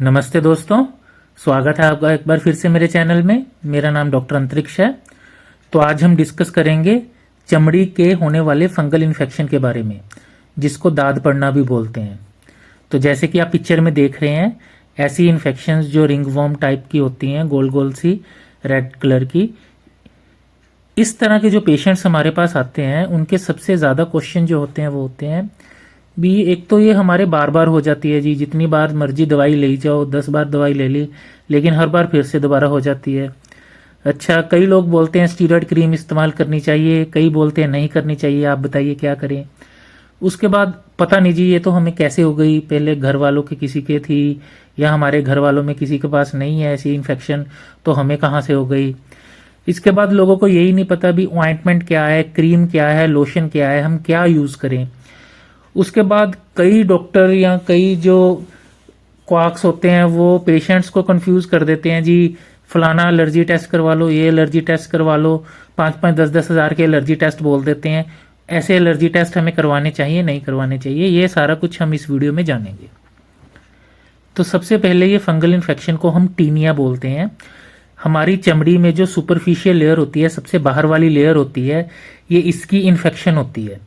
नमस्ते दोस्तों, स्वागत है आपका एक बार फिर से मेरे चैनल में। मेरा नाम डॉक्टर अंतरिक्ष है। तो आज हम डिस्कस करेंगे चमड़ी के होने वाले फंगल इन्फेक्शन के बारे में, जिसको दाद पड़ना भी बोलते हैं। तो जैसे कि आप पिक्चर में देख रहे हैं, ऐसी इन्फेक्शंस जो रिंग वॉर्म टाइप की होती हैं, गोल गोल सी रेड कलर की, इस तरह के जो पेशेंट्स हमारे पास आते हैं उनके सबसे ज़्यादा क्वेश्चन जो होते हैं वो होते हैं भी, एक तो ये हमारे बार बार हो जाती है जी, जितनी बार मर्जी दवाई ले जाओ, 10 बार दवाई ले ली लेकिन हर बार फिर से दोबारा हो जाती है। अच्छा, कई लोग बोलते हैं स्टीरॉयड क्रीम इस्तेमाल करनी चाहिए, कई बोलते हैं नहीं करनी चाहिए, आप बताइए क्या करें। उसके बाद पता नहीं जी ये तो हमें कैसे हो गई, पहले घर वालों के किसी के थी या हमारे घर वालों में किसी के पास नहीं है ऐसी इन्फेक्शन, तो हमें कहाँ से हो गई। इसके बाद लोगों को यही नहीं पता भी ऑइंटमेंट क्या है, क्रीम क्या है, लोशन क्या है, हम क्या यूज़ करें। उसके बाद कई डॉक्टर या कई जो क्वाक्स होते हैं वो पेशेंट्स को कंफ्यूज कर देते हैं जी, फलाना एलर्जी टेस्ट करवा लो, ये एलर्जी टेस्ट करवा लो, 5-5 10-10 हज़ार के एलर्जी टेस्ट बोल देते हैं। ऐसे एलर्जी टेस्ट हमें करवाने चाहिए, नहीं करवाने चाहिए, ये सारा कुछ हम इस वीडियो में जानेंगे। तो सबसे पहले ये फंगल इन्फेक्शन को हम टीनिया बोलते हैं। हमारी चमड़ी में जो सुपरफिशियल लेयर होती है, सबसे बाहर वाली लेयर होती है, ये इसकी इन्फेक्शन होती है।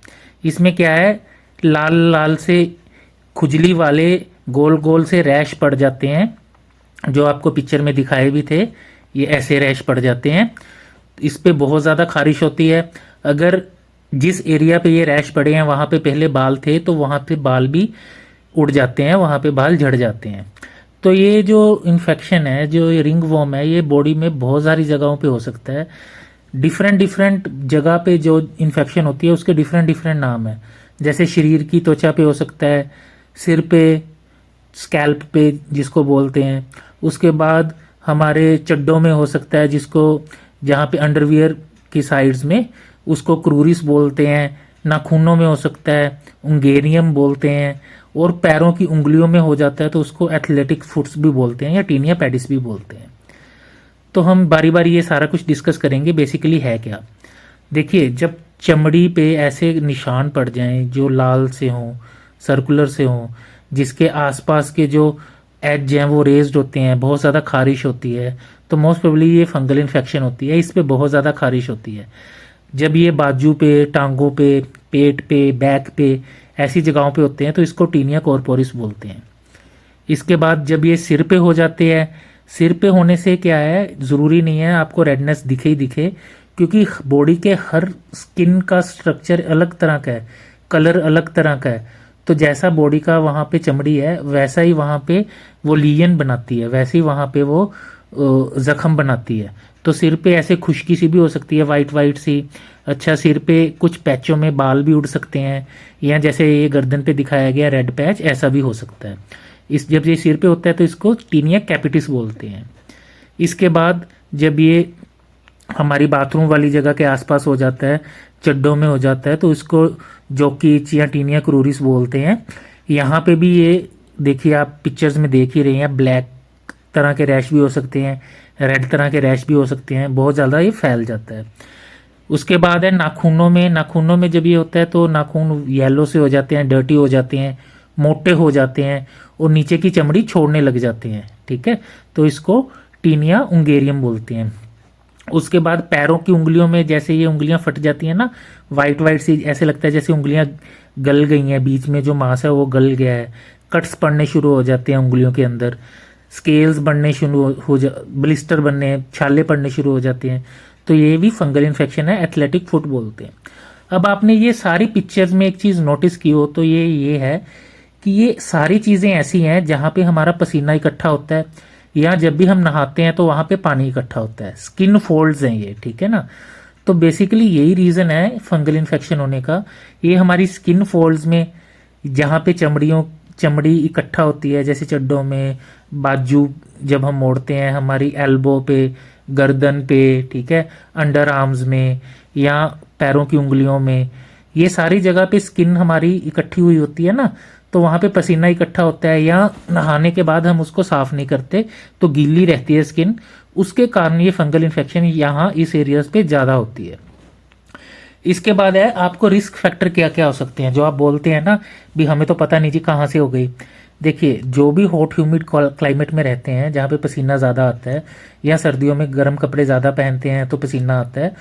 इसमें क्या है, लाल लाल से खुजली वाले गोल गोल से रैश पड़ जाते हैं, जो आपको पिक्चर में दिखाए भी थे, ये ऐसे रैश पड़ जाते हैं। इस पे बहुत ज़्यादा खारिश होती है। अगर जिस एरिया पे ये रैश पड़े हैं वहाँ पे पहले बाल थे तो वहाँ पे बाल भी उड़ जाते हैं, वहाँ पे बाल झड़ जाते हैं। तो ये जो इन्फेक्शन है, जो ये रिंग वॉर्म है, ये बॉडी में बहुत सारी जगहों पे हो सकता है। डिफरेंट जगह पे जो इन्फेक्शन होती है उसके डिफरेंट नाम है। जैसे शरीर की त्वचा पे हो सकता है, सिर पे, स्कैल्प पे जिसको बोलते हैं। उसके बाद हमारे चड्डों में हो सकता है, जिसको जहाँ पे अंडरवियर की साइड्स में, उसको क्रूरिस बोलते हैं। नाखूनों में हो सकता है, उंगेरियम बोलते हैं। और पैरों की उंगलियों में हो जाता है तो उसको एथलेटिक फुट्स भी बोलते हैं या टीनिया पेडिस भी बोलते हैं। तो हम बारी बारी ये सारा कुछ डिस्कस करेंगे। बेसिकली है क्या, देखिए, जब चमड़ी पे ऐसे निशान पड़ जाएं जो लाल से हों, सर्कुलर से हों, जिसके आसपास के जो एज हैं वो रेज्ड होते हैं, बहुत ज़्यादा खारिश होती है, तो मोस्ट प्रोबेबली ये फंगल इन्फेक्शन होती है। इस पे बहुत ज़्यादा खारिश होती है। जब ये बाजू पे, टांगों पे, पेट पे, बैक पे, ऐसी जगहों पे होते हैं तो इसको टीनिया कॉर्पोरिस बोलते हैं। इसके बाद जब ये सिर पे हो जाते हैं, सिर पे होने से क्या है, ज़रूरी नहीं है आपको रेडनेस दिखे ही दिखे, क्योंकि बॉडी के हर स्किन का स्ट्रक्चर अलग तरह का है, कलर अलग तरह का है। तो जैसा बॉडी का वहाँ पे चमड़ी है वैसा ही वहाँ पे वो लीजन बनाती है, वैसे ही वहाँ पे वो जख्म बनाती है। तो सिर पे ऐसे खुश्की सी भी हो सकती है, वाइट वाइट सी। अच्छा, सिर पे कुछ पैचों में बाल भी उड़ सकते हैं, या जैसे ये गर्दन पे दिखाया गया रेड पैच, ऐसा भी हो सकता है। जब ये सिर पे होता है तो इसको टीनिया कैपिटिस बोलते हैं। इसके बाद जब ये हमारी बाथरूम वाली जगह के आसपास हो जाता है, चड्डों में हो जाता है, तो इसको जोकीच या टीनिया क्रूरिस बोलते हैं। यहाँ पे भी ये देखिए, आप पिक्चर्स में देख ही रहे हैं, ब्लैक तरह के रैश भी हो सकते हैं, रेड तरह के रैश भी हो सकते हैं, बहुत ज़्यादा ये फैल जाता है। उसके बाद है नाखूनों में। नाखूनों में जब ये होता है तो नाखून येलो से हो जाते हैं, डर्टी हो जाते हैं, मोटे हो जाते हैं और नीचे की चमड़ी छोड़ने लग जाते हैं। ठीक है, तो इसको टीनिया उंगेरियम बोलते हैं। उसके बाद पैरों की उंगलियों में जैसे ये उंगलियां फट जाती हैं ना, वाइट वाइट सी, ऐसे लगता है जैसे उंगलियां गल गई हैं, बीच में जो मांस है वो गल गया है। कट्स पड़ने शुरू हो जाते हैं उंगलियों के अंदर, स्केल्स बनने शुरू हो ब्लिस्टर बनने, छाले पड़ने शुरू हो जाते हैं। तो ये भी फंगल इन्फेक्शन है, एथलेटिक फुट बोलते हैं। अब आपने ये सारी पिक्चर्स में एक चीज़ नोटिस की हो तो ये है कि ये सारी चीज़ें ऐसी हैं जहाँ पे हमारा पसीना इकट्ठा होता है, या जब भी हम नहाते हैं तो वहाँ पे पानी इकट्ठा होता है। स्किन फोल्ड्स हैं ये, ठीक है ना। तो बेसिकली यही रीज़न है फंगल इन्फेक्शन होने का। ये हमारी स्किन फोल्ड्स में, जहाँ पे चमड़ी इकट्ठा होती है, जैसे चड्डों में, बाजू जब हम मोड़ते हैं, हमारी एल्बो पे, गर्दन पे, ठीक है, अंडर आर्म्स में या पैरों की उंगलियों में, ये सारी जगह पे स्किन हमारी इकट्ठी हुई होती है ना, तो वहाँ पे पसीना इकट्ठा होता है, या नहाने के बाद हम उसको साफ नहीं करते तो गीली रहती है स्किन, उसके कारण ये फंगल इन्फेक्शन यहाँ इस एरियाज पे ज़्यादा होती है। इसके बाद है आपको रिस्क फैक्टर क्या क्या हो सकते हैं, जो आप बोलते हैं ना भी हमें तो पता नहीं जी कहाँ से हो गई। देखिए, जो भी हॉट ह्यूमिड क्लाइमेट में रहते हैं जहाँ पे पसीना ज़्यादा आता है, या सर्दियों में गर्म कपड़े ज़्यादा पहनते हैं तो पसीना आता है,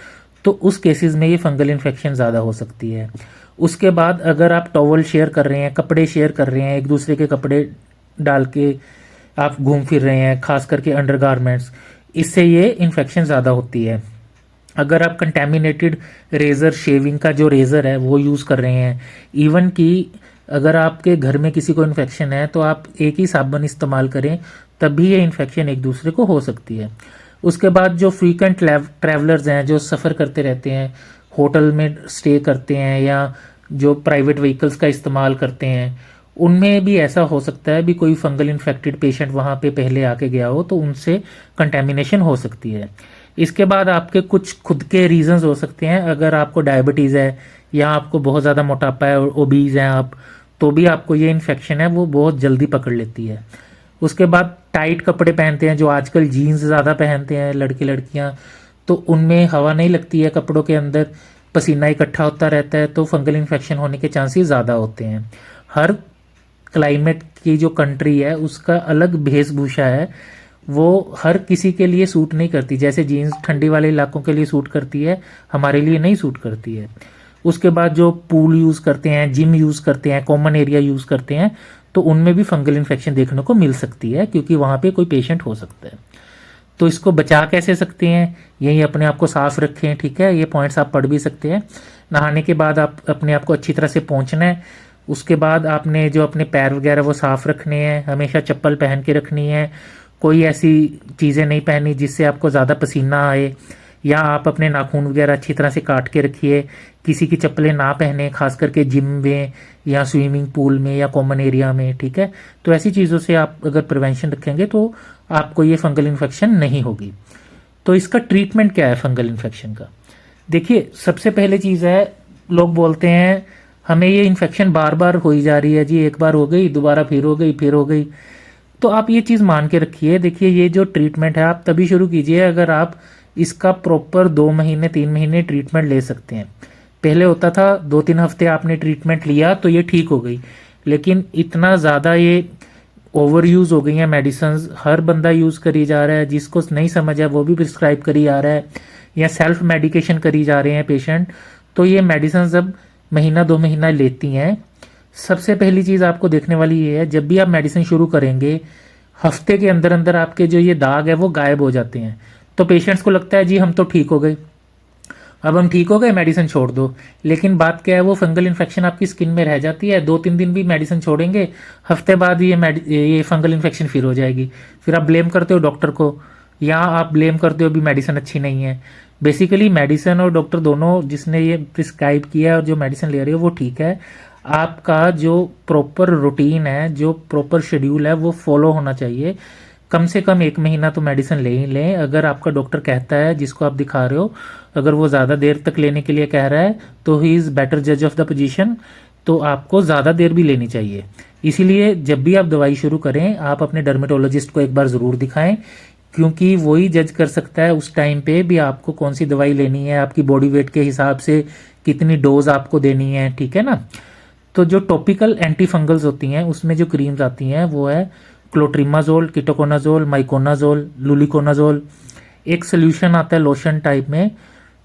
तो उस केसेस में ये फंगल इन्फेक्शन ज़्यादा हो सकती है। उसके बाद अगर आप टॉवल शेयर कर रहे हैं, कपड़े शेयर कर रहे हैं, एक दूसरे के कपड़े डाल के आप घूम फिर रहे हैं, खास करके अंडरगारमेंट्स, इससे ये इन्फेक्शन ज़्यादा होती है। अगर आप कंटेमिनेटेड रेज़र, शेविंग का जो रेज़र है वो यूज़ कर रहे हैं, इवन कि अगर आपके घर में किसी को इन्फेक्शन है तो आप एक ही साबुन इस्तेमाल करें, तब भी ये इन्फेक्शन एक दूसरे को हो सकती है। उसके बाद जो फ्रीक्वेंट ट्रैवलर्स हैं, जो सफ़र करते रहते हैं, होटल में स्टे करते हैं या जो प्राइवेट व्हीकल्स का इस्तेमाल करते हैं, उनमें भी ऐसा हो सकता है भी कोई फंगल इन्फेक्टेड पेशेंट वहाँ पे पहले आके गया हो तो उनसे कंटेमिनेशन हो सकती है। इसके बाद आपके कुछ खुद के रीजंस हो सकते हैं। अगर आपको डायबिटीज़ है या आपको बहुत ज़्यादा मोटापा है और ओबीज हैं आप, तो भी आपको ये इन्फेक्शन है वो बहुत जल्दी पकड़ लेती है। उसके बाद टाइट कपड़े पहनते हैं, जो आजकल जीन्स ज़्यादा पहनते हैं लड़के लड़कियाँ, तो उनमें हवा नहीं लगती है कपड़ों के अंदर, पसीना इकट्ठा होता रहता है, तो फंगल इन्फेक्शन होने के चांसेस ज़्यादा होते हैं। हर क्लाइमेट की जो कंट्री है उसका अलग वेशभूषा है, वो हर किसी के लिए सूट नहीं करती। जैसे जीन्स ठंडी वाले इलाकों के लिए सूट करती है, हमारे लिए नहीं सूट करती है। उसके बाद जो पूल यूज़ करते हैं, जिम यूज़ करते हैं, कॉमन एरिया यूज़ करते हैं, तो उनमें भी फंगल इन्फेक्शन देखने को मिल सकती है, क्योंकि वहाँ पे कोई पेशेंट हो सकता है। तो इसको बचा कैसे सकते हैं, यही अपने आप को साफ रखें, ठीक है। ये पॉइंट्स आप पढ़ भी सकते हैं। नहाने के बाद आप अपने आप को अच्छी तरह से पोंछना है। उसके बाद आपने जो अपने पैर वगैरह वो साफ रखने हैं, हमेशा चप्पल पहन के रखनी है। कोई ऐसी चीज़ें नहीं पहनी जिससे आपको ज़्यादा पसीना आए, या आप अपने नाखून वगैरह अच्छी तरह से काट के रखिए। किसी की चप्पलें ना पहने, खास करके जिम में या स्विमिंग पूल में या कॉमन एरिया में, ठीक है। तो ऐसी चीज़ों से आप अगर प्रिवेंशन रखेंगे तो आपको ये फंगल इन्फेक्शन नहीं होगी। तो इसका ट्रीटमेंट क्या है फंगल इन्फेक्शन का? देखिए, सबसे पहले चीज़ है, लोग बोलते हैं हमें ये इन्फेक्शन बार बार हो ही जा रही है जी, एक बार हो गई, दोबारा फिर हो गई, फिर हो गई। तो आप ये चीज़ मान के रखिए। देखिए, ये जो ट्रीटमेंट है आप तभी शुरू कीजिए अगर आप इसका प्रॉपर 2 महीने 3 महीने ट्रीटमेंट ले सकते हैं। पहले होता था 2-3 हफ्ते आपने ट्रीटमेंट लिया तो ये ठीक हो गई, लेकिन इतना ज़्यादा ये ओवर यूज़ हो गई हैं मेडिसिन, हर बंदा यूज़ करी जा रहा है, जिसको नहीं समझ है वो भी प्रिस्क्राइब करी जा रहा है, या सेल्फ मेडिकेशन करी जा रहे हैं पेशेंट। तो ये मेडिसिन अब महीना 2 महीना लेती हैं। सबसे पहली चीज़ आपको देखने वाली ये है, जब भी आप मेडिसिन शुरू करेंगे, हफ्ते के अंदर अंदर आपके जो ये दाग है वो गायब हो जाते हैं। तो पेशेंट्स को लगता है जी हम तो ठीक हो गए, अब हम ठीक हो गए, मेडिसिन छोड़ दो। लेकिन बात क्या है, वो फंगल इन्फेक्शन आपकी स्किन में रह जाती है। 2-3 दिन भी मेडिसिन छोड़ेंगे, हफ्ते बाद ये फंगल इन्फेक्शन फिर हो जाएगी। फिर आप ब्लेम करते हो डॉक्टर को, या आप ब्लेम करते हो भी मेडिसिन अच्छी नहीं है। बेसिकली मेडिसिन और डॉक्टर दोनों, जिसने ये प्रिस्क्राइब किया है और जो मेडिसिन ले रही हो वो ठीक है। आपका जो प्रॉपर रूटीन है, जो प्रॉपर शेड्यूल है, वो फॉलो होना चाहिए। कम से कम 1 महीना तो मेडिसिन ले ही लें। अगर आपका डॉक्टर कहता है, जिसको आप दिखा रहे हो, अगर वो ज़्यादा देर तक लेने के लिए कह रहा है तो ही इज़ बेटर जज ऑफ द पोजीशन, तो आपको ज़्यादा देर भी लेनी चाहिए। इसीलिए जब भी आप दवाई शुरू करें, आप अपने डर्मेटोलॉजिस्ट को एक बार ज़रूर दिखाएं, क्योंकि वही जज कर सकता है उस टाइम पे भी आपको कौन सी दवाई लेनी है, आपकी बॉडी वेट के हिसाब से कितनी डोज आपको देनी है, ठीक है ना। तो जो टॉपिकल एंटी फंगल्स होती हैं उसमें जो क्रीम्स आती हैं वो है क्लोट्रिमाजोल, कीटोकोनाजोल, माइकोनाजोल, लुलिकोनाजोल। एक सोल्यूशन आता है लोशन टाइप में,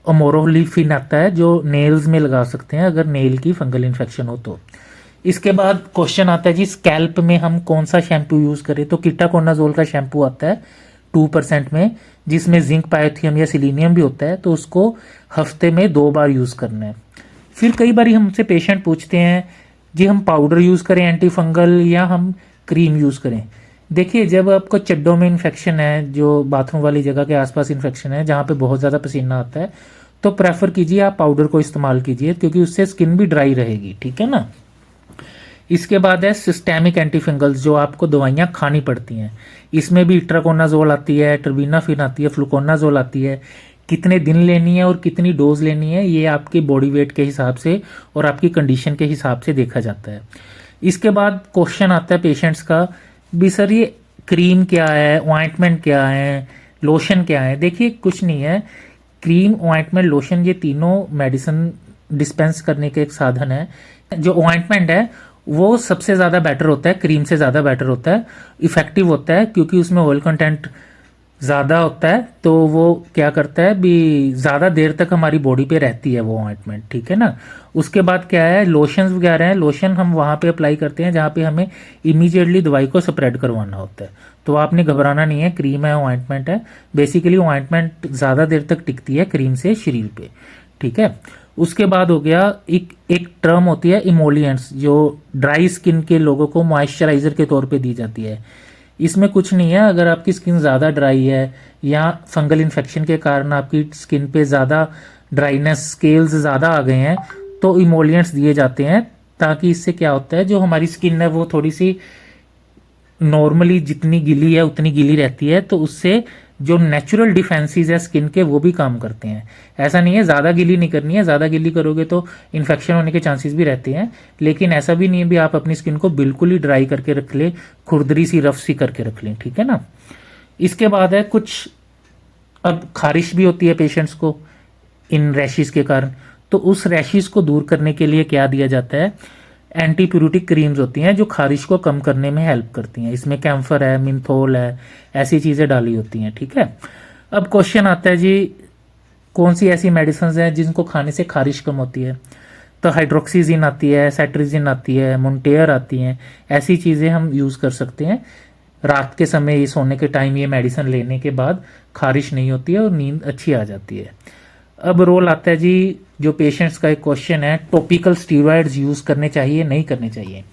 ओमोरोलिफिन आता है, जो नेल्स में लगा सकते हैं अगर नेल की फंगल इन्फेक्शन हो तो। इसके बाद क्वेश्चन आता है जी स्कैल्प में हम कौन सा शैम्पू यूज़ करें, तो कीटाकोनाजोल का शैम्पू आता है 2% में, जिसमें जिंक, पायोथियम या सिलीनियम भी होता है, तो उसको हफ्ते में 2 बार यूज़ करना है। फिर कई बार हमसे पेशेंट पूछते हैं जी हम पाउडर यूज़ करें एंटी फंगल या हम क्रीम यूज़ करें। देखिए, जब आपको चड्डों में इन्फेक्शन है, जो बाथरूम वाली जगह के आसपास इन्फेक्शन है, जहाँ पे बहुत ज़्यादा पसीना आता है, तो प्रेफर कीजिए आप पाउडर को इस्तेमाल कीजिए, क्योंकि उससे स्किन भी ड्राई रहेगी, ठीक है ना। इसके बाद है सिस्टेमिक एंटी फंगल्स, जो आपको दवाइयाँ खानी पड़ती हैं। इसमें भी इट्राकोनाजोल आती है, टर्बिनाफिन आती है, फ्लूकोनाजोल आती है। कितने दिन लेनी है और कितनी डोज लेनी है, ये आपकी बॉडी वेट के हिसाब से और आपकी कंडीशन के हिसाब से देखा जाता है। इसके बाद क्वेश्चन आता है पेशेंट्स का भी, सर ये क्रीम क्या है, ऑइंटमेंट क्या है, लोशन क्या है। देखिए, कुछ नहीं है, क्रीम, ऑइंटमेंट, लोशन, ये तीनों मेडिसिन डिस्पेंस करने के एक साधन है। जो ऑइंटमेंट है वो सबसे ज़्यादा बेटर होता है, क्रीम से ज़्यादा बेटर होता है, इफ़ेक्टिव होता है, क्योंकि उसमें ऑयल कंटेंट ज़्यादा होता है। तो वो क्या करता है भी, ज़्यादा देर तक हमारी बॉडी पे रहती है वो ऑइंटमेंट, ठीक है ना। उसके बाद क्या है, लोशंस वगैरह हैं, लोशन हम वहाँ पे अप्लाई करते हैं जहाँ पे हमें इमीडिएटली दवाई को स्प्रेड करवाना होता है। तो आपने घबराना नहीं है, क्रीम है ऑइंटमेंट है, बेसिकली ऑइंटमेंट ज़्यादा देर तक टिकती है क्रीम से शरीर पे, ठीक है। उसके बाद हो गया एक एक टर्म होती है इमोलिएंट्स, जो ड्राई स्किन के लोगों को मॉइस्चराइजर के तौर पे दी जाती है। इसमें कुछ नहीं है, अगर आपकी स्किन ज़्यादा ड्राई है या फंगल इन्फेक्शन के कारण आपकी स्किन पे ज़्यादा ड्राइनेस स्केल्स ज़्यादा आ गए हैं, तो इमोलिएंट्स दिए जाते हैं, ताकि इससे क्या होता है, जो हमारी स्किन है वो थोड़ी सी नॉर्मली जितनी गीली है उतनी गीली रहती है, तो उससे जो नेचुरल डिफेंसेस है स्किन के वो भी काम करते हैं। ऐसा नहीं है ज़्यादा गीली नहीं करनी है, ज़्यादा गीली करोगे तो इन्फेक्शन होने के चांसेस भी रहते हैं, लेकिन ऐसा भी नहीं है भी आप अपनी स्किन को बिल्कुल ही ड्राई करके रख लें, खुरदरी सी रफ सी करके रख लें, ठीक है ना। इसके बाद है कुछ, अब खारिश भी होती है पेशेंट्स को इन रैशेस के कारण, तो उस रैशेस को दूर करने के लिए क्या दिया जाता है, एंटी प्यूरिटिक क्रीम्स होती हैं जो खारिश को कम करने में हेल्प करती हैं। इसमें कैम्फर है, मिंथोल है, ऐसी चीज़ें डाली होती हैं, ठीक है। अब क्वेश्चन आता है जी, कौन सी ऐसी मेडिसिन हैं जिनको खाने से खारिश कम होती है। तो हाइड्रोक्सीजिन आती है, सेट्रिजिन आती है, मोन्टेयर आती हैं, ऐसी चीज़ें हम यूज़ कर सकते हैं। रात के समय, ये सोने के टाइम ये मेडिसिन लेने के बाद खारिश नहीं होती है और नींद अच्छी आ जाती है। अब रोल आता है जी, जो पेशेंट्स का एक क्वेश्चन है, टॉपिकल स्टीरॉयड्स यूज़ करने चाहिए नहीं करने चाहिए।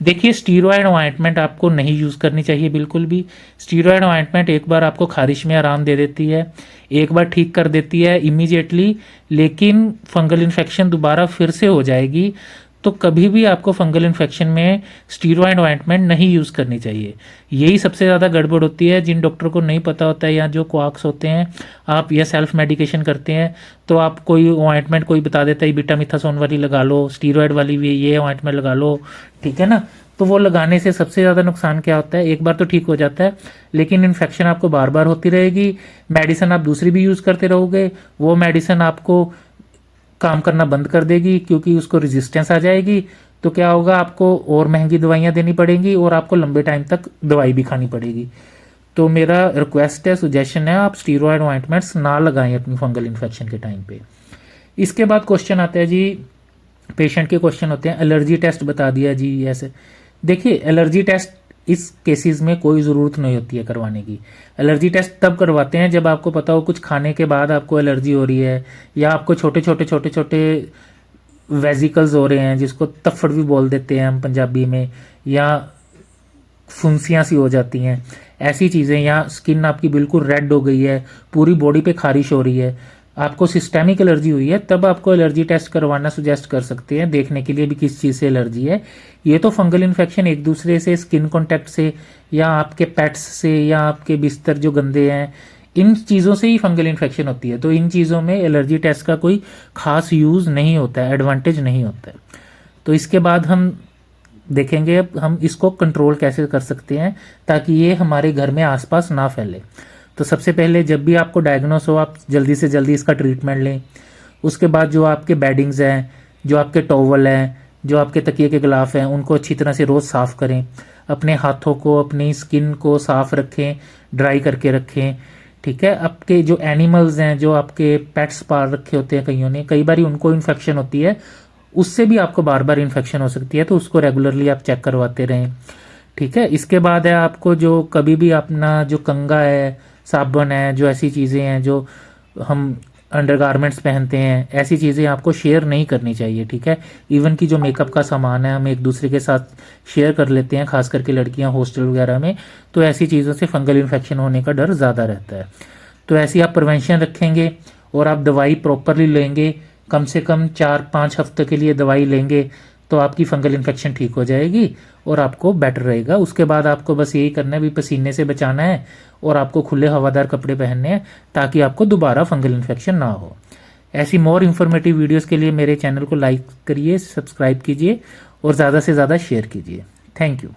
देखिए, स्टीरॉयड ऑइंटमेंट आपको नहीं यूज़ करनी चाहिए बिल्कुल भी। स्टीरॉयड ऑइंटमेंट एक बार आपको खारिश में आराम दे देती है, एक बार ठीक कर देती है इमीडिएटली, लेकिन फंगल इन्फेक्शन दोबारा फिर से हो जाएगी। तो कभी भी आपको फंगल इन्फेक्शन में स्टीरॉयड ऑइंटमेंट नहीं यूज़ करनी चाहिए। यही सबसे ज़्यादा गड़बड़ होती है, जिन डॉक्टर को नहीं पता होता है या जो क्वाक्स होते हैं, आप या सेल्फ मेडिकेशन करते हैं, तो आप कोई ऑइंटमेंट कोई बता देता है बीटामिथासोन वाली लगा लो, स्टीरॉयड वाली भी ये ऑइंटमेंट लगा लो, ठीक है ना। तो वो लगाने से सबसे ज़्यादा नुकसान क्या होता है, एक बार तो ठीक हो जाता है, लेकिन इन्फेक्शन आपको बार बार होती रहेगी। मेडिसिन आप दूसरी भी यूज़ करते रहोगे, वो मेडिसिन आपको काम करना बंद कर देगी, क्योंकि उसको रेजिस्टेंस आ जाएगी। तो क्या होगा, आपको और महंगी दवाइयाँ देनी पड़ेंगी और आपको लंबे टाइम तक दवाई भी खानी पड़ेगी। तो मेरा रिक्वेस्ट है, सुजेशन है, आप स्टीरॉयड ऑइंटमेंट्स ना लगाएं अपनी फंगल इन्फेक्शन के टाइम पे। इसके बाद क्वेश्चन आता है जी, पेशेंट के क्वेश्चन होते हैं, एलर्जी टेस्ट बता दिया जी ऐसे। देखिए, एलर्जी टेस्ट इस केसेस में कोई ज़रूरत नहीं होती है करवाने की। एलर्जी टेस्ट तब करवाते हैं जब आपको पता हो कुछ खाने के बाद आपको एलर्जी हो रही है, या आपको छोटे छोटे वेजिकल्स हो रहे हैं, जिसको तफ्फड़ भी बोल देते हैं हम पंजाबी में, या फुंसियाँ सी हो जाती हैं, ऐसी चीज़ें, या स्किन आपकी बिल्कुल रेड हो गई है, पूरी बॉडी पे खारिश हो रही है, आपको सिस्टेमिक एलर्जी हुई है, तब आपको एलर्जी टेस्ट करवाना सुजेस्ट कर सकते हैं, देखने के लिए भी किस चीज़ से एलर्जी है। ये तो फंगल इन्फेक्शन एक दूसरे से, स्किन कॉन्टैक्ट से, या आपके पेट्स से, या आपके बिस्तर जो गंदे हैं, इन चीज़ों से ही फंगल इन्फेक्शन होती है। तो इन चीज़ों में एलर्जी टेस्ट का कोई खास यूज़ नहीं होता है, एडवांटेज नहीं होता है। तो इसके बाद हम देखेंगे अब हम इसको कंट्रोल कैसे कर सकते हैं, ताकि ये हमारे घर में आसपास ना फैले। तो सबसे पहले, जब भी आपको डायग्नोस हो, आप जल्दी से जल्दी इसका ट्रीटमेंट लें। उसके बाद जो आपके बेडिंग्स हैं, जो आपके टॉवल हैं, जो आपके तकिए के गिलाफ हैं, उनको अच्छी तरह से रोज़ साफ़ करें। अपने हाथों को, अपनी स्किन को साफ़ रखें, ड्राई करके रखें, ठीक है। आपके जो एनिमल्स हैं, जो आपके पेट्स पाल रखे होते हैं कईयों ने, कई बार उनको इन्फेक्शन होती है, उससे भी आपको बार बार इन्फेक्शन हो सकती है, तो उसको रेगुलरली आप चेक करवाते रहें, ठीक है। इसके बाद है, आपको जो कभी भी अपना जो कंघा है, साबुन है, जो ऐसी चीज़ें हैं जो हम अंडरगारमेंट्स पहनते हैं, ऐसी चीज़ें आपको शेयर नहीं करनी चाहिए, ठीक है। इवन कि जो मेकअप का सामान है हम एक दूसरे के साथ शेयर कर लेते हैं, खास करके लड़कियां हॉस्टल वगैरह में, तो ऐसी चीज़ों से फंगल इन्फेक्शन होने का डर ज़्यादा रहता है। तो ऐसी आप प्रिवेंशन रखेंगे और आप दवाई प्रॉपरली लेंगे, कम से कम 4-5 हफ्ते के लिए दवाई लेंगे, तो आपकी फंगल इन्फेक्शन ठीक हो जाएगी और आपको बेटर रहेगा। उसके बाद आपको बस यही करना है, भी पसीने से बचाना है और आपको खुले हवादार कपड़े पहनने हैं, ताकि आपको दोबारा फंगल इन्फेक्शन ना हो। ऐसी मोर इन्फॉर्मेटिव वीडियोस के लिए मेरे चैनल को लाइक करिए, सब्सक्राइब कीजिए और ज़्यादा से ज़्यादा शेयर कीजिए। Thank you.